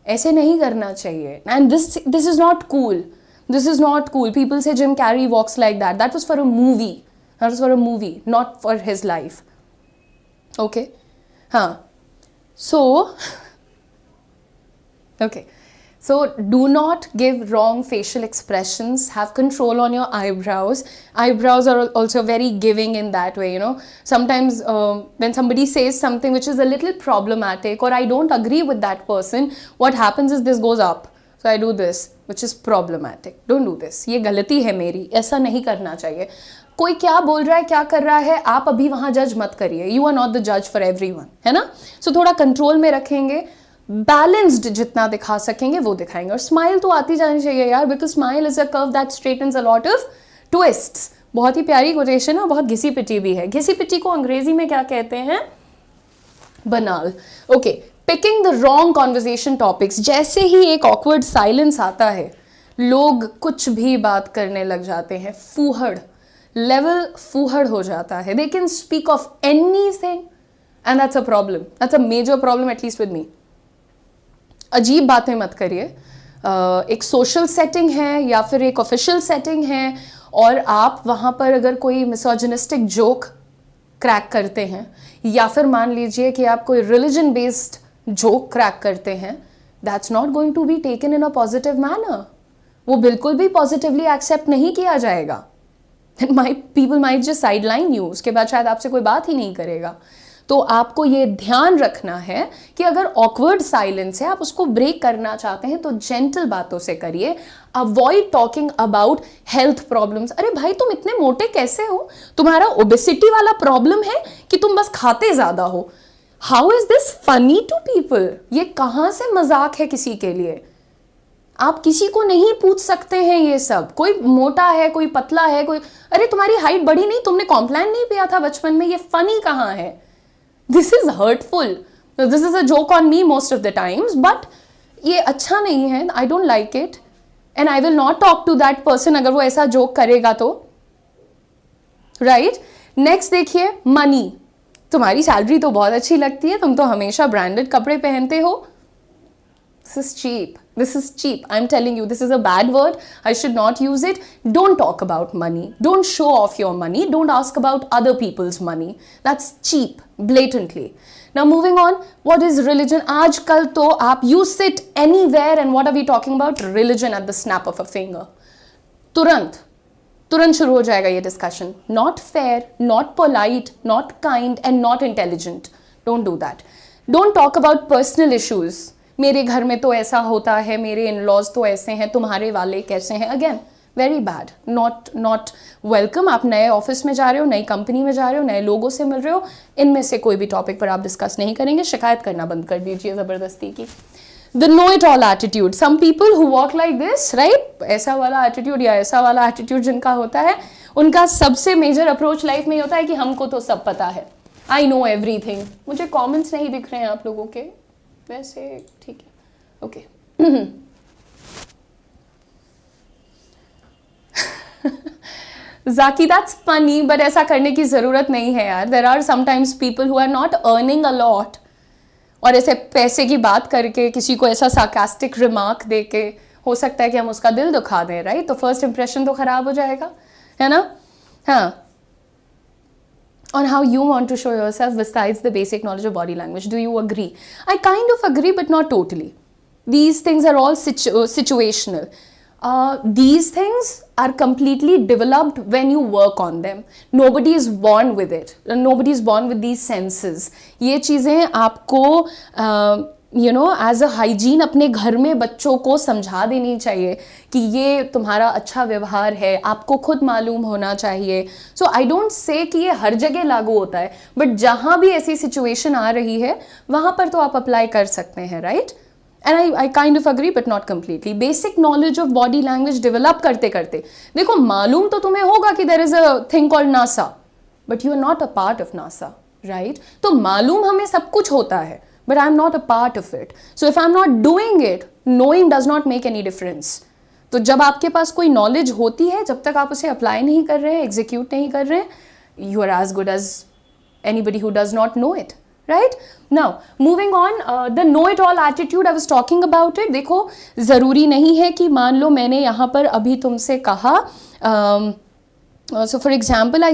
ऐसे नहीं करना चाहिए. And this is not cool. This is not cool. People से Jim Carrey walks like that. That was for a movie. That was for a movie, not for his life. Okay, हाँ. So, okay, so do not give wrong facial expressions. Have control on your eyebrows. Eyebrows are also very giving in that way, you know. Sometimes when somebody says something which is a little problematic or I don't agree with that person, what happens is this goes up. So I do this, which is problematic. Don't do this. ये गलती है मेरी, ऐसा नहीं करना चाहिए. कोई क्या बोल रहा है, क्या कर रहा है, आप अभी वहां जज मत करिए. यू आर नॉट द जज फॉर एवरीवन, है ना? सो थोड़ा कंट्रोल में रखेंगे, बैलेंस्ड जितना दिखा सकेंगे वो दिखाएंगे. और स्माइल तो आती जानी चाहिए यार, because smile is a curve that straightens a lot of twists. बहुत ही प्यारी कोटेशन है, बहुत घिसी पिटी भी है. घिसी पिटी को अंग्रेजी में क्या कहते हैं? बनाल. Okay, picking the wrong conversation topics. जैसे ही एक ऑकवर्ड साइलेंस आता है, लोग कुछ भी बात करने लग जाते हैं. फूहड़ लेवल फूहड़ हो जाता है. They can speak of anything and that's a problem. That's a major problem, at least with me. अजीब बातें मत करिए. एक सोशल सेटिंग है या फिर एक ऑफिशियल सेटिंग है और आप वहाँ पर अगर कोई मिसोजिनिस्टिक जोक क्रैक करते हैं या फिर मान लीजिए कि आप कोई रिलीजन बेस्ड जोक क्रैक करते हैं, that's not going to be taken in a positive manner. वो बिल्कुल भी पॉजिटिवली एक्सेप्ट नहीं किया जाएगा. People might just sideline you. उसके बाद शायद आपसे कोई बात ही नहीं करेगा. तो आपको ये ध्यान रखना है कि अगर ऑकवर्ड साइलेंस है, आप उसको ब्रेक करना चाहते हैं तो जेंटल बातों से करिए. Avoid talking about health problems. अरे भाई, तुम इतने मोटे कैसे हो? तुम्हारा ओबेसिटी वाला प्रॉब्लम है कि तुम बस खाते ज्यादा हो? How is this funny to people? ये कहाँ से मजाक है किसी के लिए? आप किसी को नहीं पूछ सकते हैं ये सब. कोई मोटा है, कोई पतला है, कोई, अरे तुम्हारी हाइट बढ़ी नहीं, तुमने कॉम्प्लान नहीं पिया था बचपन में, ये फनी कहाँ है? This is hurtful. This is a joke on me most of the times, but ये अच्छा नहीं है. I don't like it and I will not talk to that person अगर वो ऐसा जोक करेगा तो, राइट? नेक्स्ट देखिए, मनी. तुम्हारी सैलरी तो बहुत अच्छी लगती है, तुम तो हमेशा ब्रांडेड कपड़े पहनते हो. This is cheap. This is cheap. I'm telling you, this is a bad word. I should not use it. Don't talk about money. Don't show off your money. Don't ask about other people's money. That's cheap, blatantly. Now moving on, what is religion? आजकल तो आप you sit anywhere and what are we talking about? Religion at the snap of a finger. तुरंत. तुरंत शुरू हो जाएगा ये discussion. Not fair, not polite, not kind and not intelligent. Don't do that. Don't talk about personal issues. मेरे घर में तो ऐसा होता है, मेरे इन लॉज तो ऐसे हैं, तुम्हारे वाले कैसे हैं. Again very bad, not welcome. आप नए ऑफिस में जा रहे हो, नई कंपनी में जा रहे हो, नए लोगों से मिल रहे हो, इनमें से कोई भी टॉपिक पर आप डिस्कस नहीं करेंगे. शिकायत करना बंद कर दीजिए ज़बरदस्ती की. The know it all attitude. Some people who walk like this, right? ऐसा वाला attitude या ऐसा वाला attitude जिनका होता है, उनका सबसे मेजर अप्रोच लाइफ में होता है कि हमको तो सब पता है. I know everything. मुझे कमेंट्स नहीं दिख रहे हैं आप लोगों के, वैसे ठीक है. Okay. Zaki, that's funny, but ऐसा करने की ज़रूरत नहीं है यार. There are sometimes people who are not earning a lot. और ऐसे पैसे की बात करके किसी को ऐसा सार्कास्टिक रिमार्क दे के हो सकता है कि हम उसका दिल दुखा दें, राइट? तो फर्स्ट इंप्रेशन तो खराब हो जाएगा, है ना? हाँ. On how you want to show yourself besides the basic knowledge of body language. Do you agree? I kind of agree, but not totally. These things are all situational. These things are completely developed when you work on them. Nobody is born with it. Nobody is born with these senses. ये चीज़ें आपको एज अ हाइजीन अपने घर में बच्चों को समझा देनी चाहिए कि ये तुम्हारा अच्छा व्यवहार है, आपको खुद मालूम होना चाहिए. सो आई डोंट से कि ये हर जगह लागू होता है, बट जहाँ भी ऐसी सिचुएशन आ रही है वहाँ पर तो आप अप्लाई कर सकते हैं, right? And I kind of agree but not completely. Basic knowledge of body language develop करते करते देखो, मालूम तो तुम्हें होगा कि there is a thing called NASA, but you are not a part of NASA, right? तो मालूम हमें सब कुछ होता है, but I'm not a part of it. So if I'm not doing it, knowing does not make any difference. तो जब आपके पास कोई नॉलेज होती है, जब तक आप उसे अप्लाई नहीं कर रहे हैं, एग्जीक्यूट नहीं कर रहे हैं, you are as good as anybody who does not know it, right? Now, moving on, the know it all attitude, I was talking about it. देखो, ज़रूरी नहीं है कि मान लो मैंने यहाँ पर अभी तुमसे कहा, so for example, I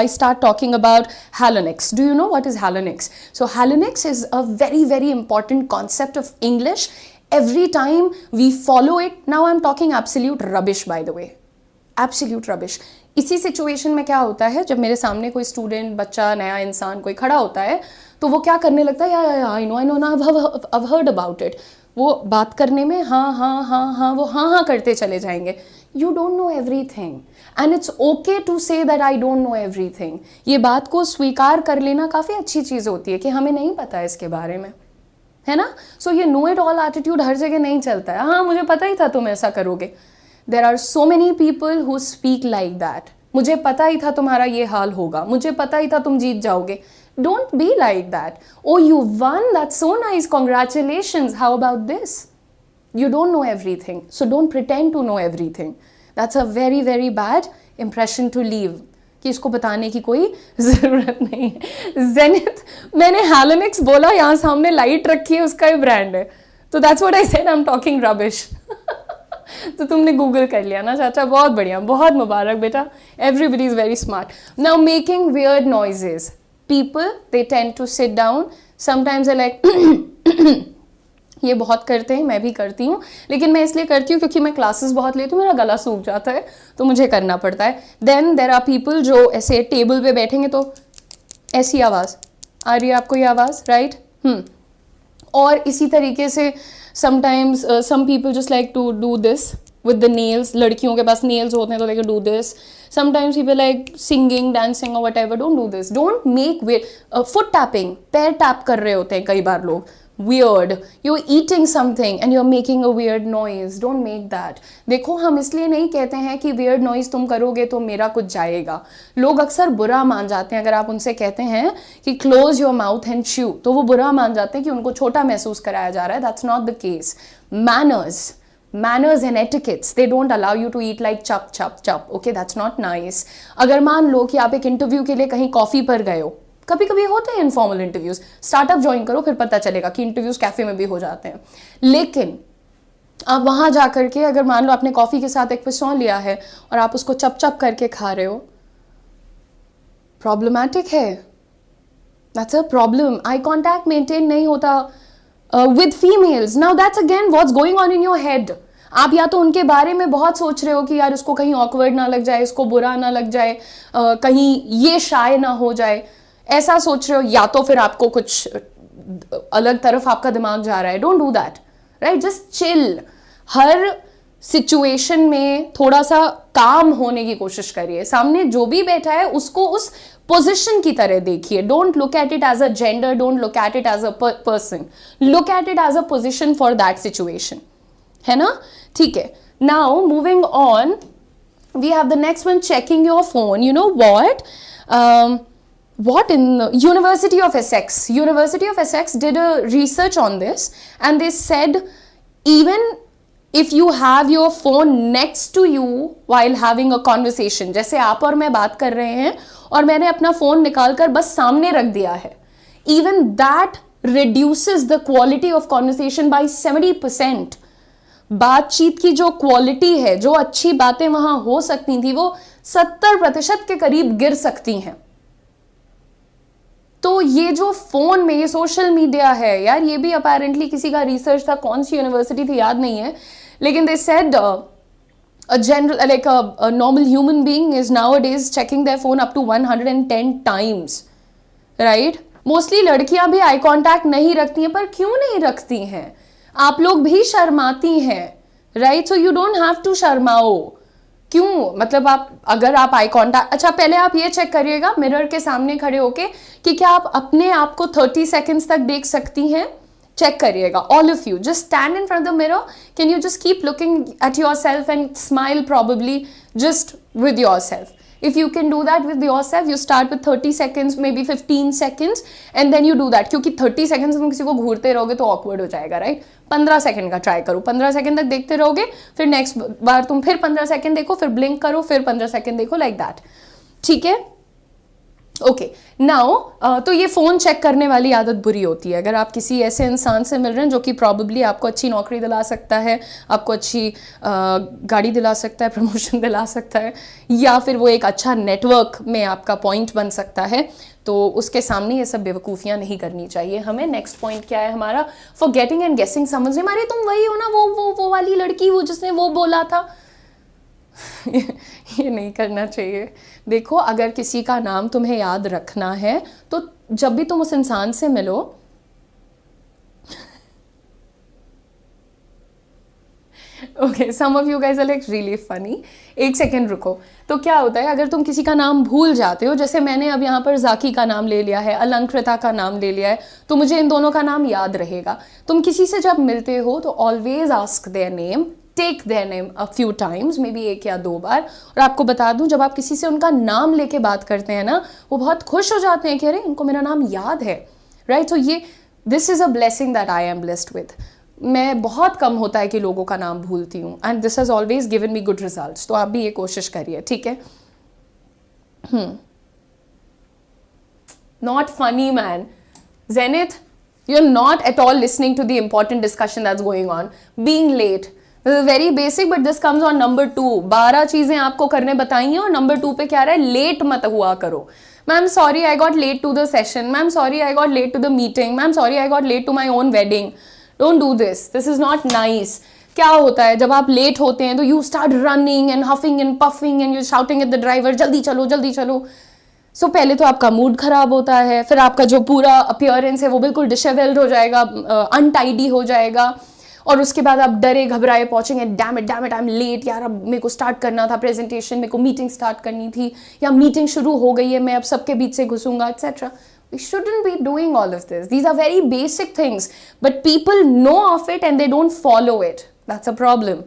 start talking about Hallenics. Do you know what is Hallenics? So Hallenics is a very, very important concept of English. Every time we follow it, now I'm talking absolute rubbish, by the way. Absolute rubbish. इसी सिचुएशन में क्या होता है, जब मेरे सामने कोई स्टूडेंट, बच्चा, नया इंसान कोई खड़ा होता है, तो वो क्या करने लगता है, या आई नो ना, I've heard about it. वो बात करने में हाँ वो हाँ करते चले जाएंगे. You don't know everything. And it's okay to say that I don't know everything. ये बात को स्वीकार कर लेना काफ़ी अच्छी चीज़ होती है कि हमें नहीं पता है इसके बारे में, है ना? सो ये नो इट ऑल एटीट्यूड हर जगह नहीं चलता है. हाँ, मुझे पता ही था तुम ऐसा करोगे. There are so many people who speak like that. मुझे पता ही था तुम्हारा ये हाल होगा, मुझे पता ही था तुम जीत जाओगे. Don't be like that. Oh, you won? That's so nice. Congratulations. How about this? You don't know everything, so don't pretend to know everything. That's a very, very bad impression to leave. कि इसको बताने की कोई ज़रूरत नहीं है. Zenith, मैंने Hallenics बोला, यहाँ सामने लाइट रखी है, उसका ही ब्रांड है. तो that's what I said, I'm talking rubbish. तो तुमने गूगल कर लिया ना चाचा, बहुत बढ़िया, बहुत मुबारक बेटा. Everybody is very smart. Now making weird noises. People, they tend to sit down. Sometimes they're like ये बहुत करते हैं, मैं भी करती हूँ, लेकिन मैं इसलिए करती हूँ क्योंकि मैं क्लासेस बहुत लेती हूँ, मेरा गला सूख जाता है, तो मुझे करना पड़ता है. देन देर आर पीपल जो ऐसे टेबल पे बैठेंगे तो ऐसी आवाज़ आ रही है, आपको ये आवाज़, राइट? और इसी तरीके से sometimes some people just like to do this with the nails. लड़कियों के पास नेल्स होते हैं तो like do this. Sometimes people like singing, dancing और whatever. Don't do this. Don't make way foot tapping, पैर टैप कर रहे होते हैं कई बार लोग. Weird. You're eating something and you're making a weird noise. Don't make that. देखो, हम इसलिए नहीं कहते हैं कि weird noise तुम करोगे तो मेरा कुछ जाएगा. लोग अक्सर बुरा मान जाते हैं अगर आप उनसे कहते हैं कि close your mouth and chew, तो वो बुरा मान जाते हैं कि उनको छोटा महसूस कराया जा रहा है. That's not the case. Manners and etiquettes, they don't allow you to eat like chop chop chop. Okay, that's not nice. अगर मान लो कि आप एक इंटरव्यू के लिए कहीं कॉफ़ी पर गए हो, कभी कभी होते हैं इनफॉर्मल इंटरव्यूज, स्टार्टअप ज्वाइन करो फिर पता चलेगा कि इंटरव्यूज कैफे में भी हो जाते हैं. लेकिन आप वहां जाकर के अगर मान लो आपने कॉफी के साथ एक पिसौं लिया है और आप उसको चप चप करके खा रहे हो, प्रॉब्लमैटिक है. That's a problem. Eye contact maintain नहीं होता with females. Now that's again what's going on in your head. आप या तो उनके बारे में बहुत सोच रहे हो कि यार इसको कहीं ऑकवर्ड ना लग जाए, इसको बुरा ना लग जाए, कहीं ये शाय ना हो जाए, ऐसा सोच रहे हो, या तो फिर आपको कुछ अलग तरफ आपका दिमाग जा रहा है. Don't do that, right? Just chill. Her situation में थोड़ा सा काम होने की कोशिश करिए. सामने जो भी बैठा है उसको उस पोजिशन की तरह देखिए. Don't look at it as a gender, don't look at it as a person, look at it as a position for that situation. है ना? ठीक है. Now moving on, we have the next one, checking your phone. You know what in University of Essex did a research on this, and they said even if you have your phone next to you while having a conversation, जैसे आप और मैं बात कर रहे हैं और मैंने अपना फोन निकालकर बस सामने रख दिया है, even that reduces the quality of conversation by 70%. बातचीत की जो क्वालिटी है, जो अच्छी बातें वहां हो सकती थी, वो 70% के करीब गिर सकती हैं. तो ये जो फोन में ये सोशल मीडिया है यार, ये भी अपेरेंटली किसी का रिसर्च था, कौन सी यूनिवर्सिटी थी याद नहीं है, लेकिन they said a general, like a normal human being is nowadays checking their phone up to 110 times, right? Mostly लड़कियां भी आई कांटेक्ट नहीं रखती हैं, पर क्यों नहीं रखती हैं? आप लोग भी शर्माती हैं, right? So you don't have to शर्माओ. क्यों? मतलब आप अगर आप आई कांटेक्ट, अच्छा पहले आप ये चेक करिएगा मिरर के सामने खड़े होके कि क्या आप अपने आप को 30 सेकेंड्स तक देख सकती हैं. चेक करिएगा, all of you. Just stand in front the mirror. Can you just keep looking at your self and smile probably just with yourself. If you can do that with yourself, you start with 30 seconds, maybe 15 seconds, and then you do that. क्योंकि 30 seconds में किसी को घूरते रहोगे तो awkward हो जाएगा, राइट? 15 सेकंड का ट्राई करो. 15 सेकंड तक देखते रहोगे, फिर नेक्स्ट बार तुम फिर 15 सेकंड देखो, फिर ब्लिंक करो, फिर 15 सेकंड देखो, लाइक दैट. ठीक है? ओके. नाउ तो ये फोन चेक करने वाली आदत बुरी होती है. अगर आप किसी ऐसे इंसान से मिल रहे हैं जो कि प्रॉबेबली आपको अच्छी नौकरी दिला सकता है, आपको अच्छी गाड़ी दिला सकता है, प्रमोशन दिला सकता है, या फिर वो एक अच्छा नेटवर्क में आपका पॉइंट बन सकता है, तो उसके सामने ये सब बेवकूफ़ियाँ नहीं करनी चाहिए हमें. नेक्स्ट पॉइंट क्या है हमारा? फॉरगेटिंग एंड गेसिंग समझ में. अरे तुम वही हो ना, वो वाली लड़की, वो जिसने वो बोला था. ये नहीं करना चाहिए. देखो, अगर किसी का नाम तुम्हें याद रखना है तो जब भी तुम उस इंसान से मिलो, okay, some of you guys are like really funny. एक सेकेंड रुको. तो क्या होता है, अगर तुम किसी का नाम भूल जाते हो, जैसे मैंने अब यहाँ पर जाकी का नाम ले लिया है, अलंकृता का नाम ले लिया है, तो मुझे इन दोनों का नाम याद रहेगा. तुम किसी से जब मिलते हो तो always ask their name, take their name a few times, maybe 1 या 2 बार. और आपको बता दूं, जब आप किसी से उनका नाम लेके बात करते हैं ना, वो बहुत खुश हो जाते हैं कि अरे इनको मेरा नाम याद है, राइट? तो ये this is a blessing that I am blessed with. मैं बहुत कम होता है कि लोगों का नाम भूलती हूँ, and this has always given me good results. तो आप भी ये कोशिश करिए, ठीक है? Not funny man. Zenith, you're not at all listening to the important discussion that's going on. Being late, this is very basic, but this comes on number 2. 12 चीजें आपको करने बताई हैं और नंबर 2 पे क्या रहा है? लेट मत हुआ करो. Ma'am sorry I got late to the session. Ma'am sorry I got late to the meeting. Ma'am sorry I got late to my own wedding. Don't do this. This is not nice. क्या होता है जब आप लेट होते हैं तो you start running and huffing and puffing and you shouting at the driver, जल्दी चलो जल्दी चलो. सो पहले तो आपका मूड खराब होता है, फिर आपका जो पूरा अपीयरेंस है वो बिल्कुल डिशेवेल्ड हो जाएगा, अनटाइडी हो जाएगा, और उसके बाद आप डरे घबराए पहुंचेंगे, damn it I am late यार, अब मेरे को स्टार्ट करना था प्रेजेंटेशन, मेरे को मीटिंग स्टार्ट करनी थी, या मीटिंग शुरू हो गई है, मैं अब सबके बीच से घुसूंगा, etcetera. We shouldn't be doing all of this. These are very basic things, but people know of it and they don't follow it. That's a problem.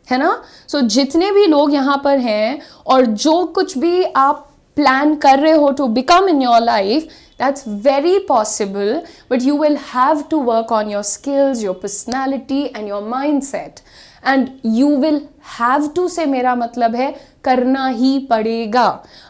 है ना? So जितने भी लोग यहाँ पर हैं और जो कुछ भी आप प्लान कर रहे हो to become in your life, that's very possible, but you will have to work on your skills, your personality and your mindset. And you will have to से मेरा मतलब है करना ही पड़ेगा.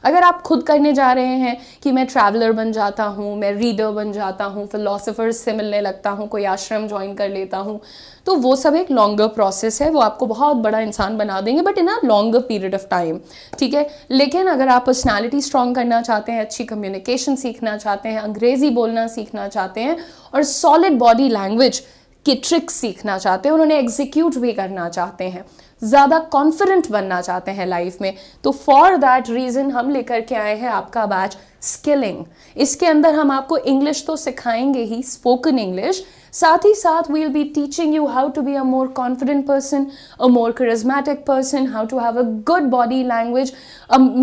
अगर आप खुद करने जा रहे हैं कि मैं ट्रैवलर बन जाता हूँ, मैं रीडर बन जाता हूँ, फिलोसोफर्स से मिलने लगता हूँ, कोई आश्रम ज्वाइन कर लेता हूँ, तो वो सब एक लॉन्गर प्रोसेस है, वो आपको बहुत बड़ा इंसान बना देंगे, but in a longer period of time, ठीक है? लेकिन अगर आप पर्सनैलिटी स्ट्रॉन्ग करना चाहते हैं, अच्छी कम्युनिकेशन सीखना चाहते हैं, अंग्रेजी बोलना सीखना चाहते हैं, और सॉलिड बॉडी लैंग्वेज, की ट्रिक्स सीखना चाहते हैं, उन्होंने एग्जीक्यूट भी करना चाहते हैं, ज़्यादा कॉन्फिडेंट बनना चाहते हैं लाइफ में। तो फॉर दैट रीज़न हम लेकर के आए हैं आपका बैच स्किलिंग। इसके अंदर हम आपको इंग्लिश तो सिखाएंगे ही, स्पोकन इंग्लिश, साथ ही साथ we will be teaching you how to be a more confident person, a more charismatic person, how to have a good body language,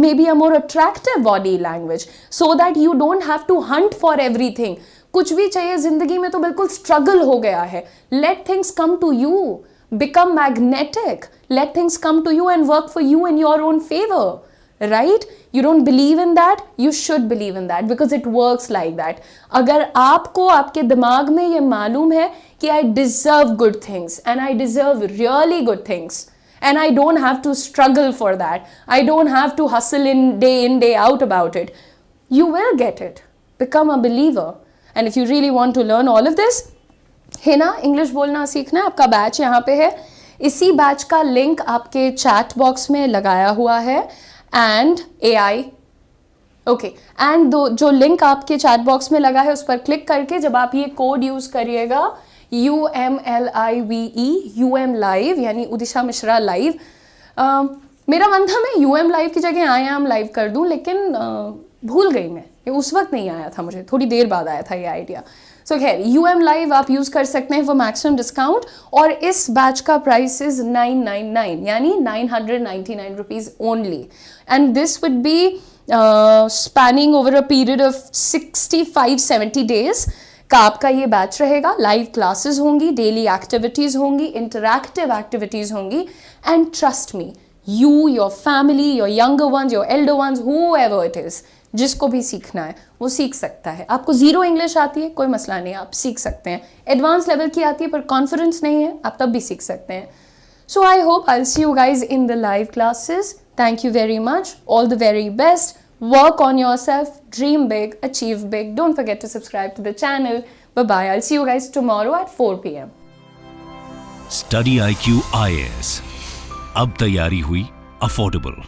maybe a more attractive body language, so that you don't have to hunt for everything. कुछ भी चाहिए जिंदगी में तो बिल्कुल स्ट्रगल हो गया है. Let things come to you. Become magnetic. Let things come to you and work for you in your own favor. Right? You don't believe in that? You should believe in that because it works like that. अगर आपको आपके दिमाग में ये मालूम है कि I deserve good things and I deserve really good things and I don't have to struggle for that. I don't have to hustle in, day out about it. You will get it. Become a believer. And if you really want to learn all of this, है ना, इंग्लिश बोलना सीखना है, आपका बैच यहाँ पे है. इसी बैच का लिंक आपके चैट बॉक्स में लगाया हुआ है. एंड AI, ओके, एंड जो लिंक आपके चैट बॉक्स में लगा है उस पर क्लिक करके जब आप ये कोड यूज़ करिएगा UMLIVE, UM लाइव, यानी उदिशा मिश्रा लाइव. मेरा मन था मैं UM लाइव की जगह I am लाइव कर दूं, लेकिन भूल गई मैं, ये उस वक्त नहीं आया था, मुझे थोड़ी देर बाद आया था ये आइडिया. सो खैर, UM लाइव आप यूज़ कर सकते हैं फॉर मैक्सिमम डिस्काउंट. और इस बैच का प्राइस इज 999, यानी 999 rupees only. And this would be spanning over a period of 65-70 days का आपका ये बैच रहेगा. लाइव क्लासेस होंगी, डेली एक्टिविटीज़ होंगी, इंटरैक्टिव एक्टिविटीज़ होंगी. And trust me, you, your family, your younger ones, your elder ones, whoever it is, जिसको भी सीखना है वो सीख सकता है. आपको ज़ीरो इंग्लिश आती है, कोई मसला नहीं, आप सीख सकते हैं. एडवांस लेवल की आती है पर कॉन्फिडेंस नहीं है, आप तब भी सीख सकते हैं. So I hope I will see you guys in the live classes. Thank you very much. All the very best. Work on yourself. Dream big. Achieve big. Don't forget to subscribe to the channel. Bye-bye. I'll see you guys tomorrow at 4 p.m. Study IQ IAS. अब तैयारी हुई अफोर्डेबल.